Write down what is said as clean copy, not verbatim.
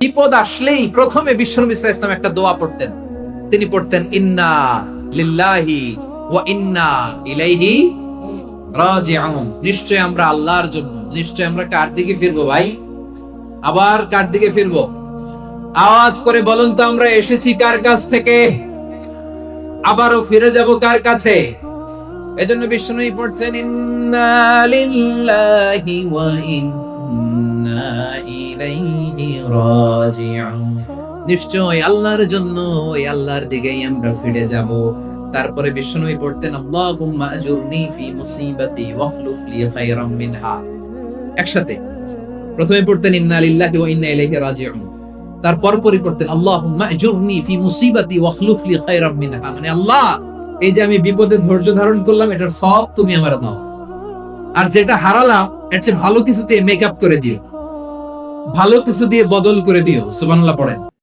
বিপদ আসলেই প্রথমে বিশ্বনবী সাল্লাল্লাহু আলাইহি ওয়াসাল্লাম একটা দোয়া পড়তেন। তিনি পড়তেন ইন্না লিল্লাহি ওয়া ইন্না ইলাইহি রাজিউন। নিশ্চয় আমরা আল্লাহর জন্য, নিশ্চয় আমরা কার দিকে ফিরবো ভাই? আবার কার দিকে ফিরবো? আওয়াজ করে বলুন তো, আমরা এসেছি কার কাছ থেকে, আবারও ফিরে যাব কার কাছে? এজন্য বিশ্বনবী পড়ছেন ইন্না লিল্লাহি ওয়া ইন্না ইলাইহি রাজিউন। নিশ্চয় আল্লাহর জন্য, ওই আল্লাহর দিকেই আমরা ফিরে যাব। তারপরে বিশ্বনবী পড়তেন আল্লাহুম্মা আজুরনি ফি মুসিবাতি ওয়াখলুফ লি খায়রাম মিনহা। একসাথে প্রথমে পড়তেন ইন্না লিল্লাহি ওয়া ইন্না ইলাইহি রাজিউন, তারপর পড়তেন আল্লাহুম্মা আজুরনি ফি মুসিবাতি ওয়াখলুফ লি খায়রাম মিনহা। মানে আল্লাহ, এই যে আমি বিপদে ধৈর্য ধারণ করলাম, এটার সব তুমি আমারে দাও, আর যেটা হারালাম এর চেয়ে ভালো কিছু দিয়ে মেকআপ করে দিও, ভালো কিছু দিয়ে বদল করে দিও। সুবহানাল্লাহ পড়েন।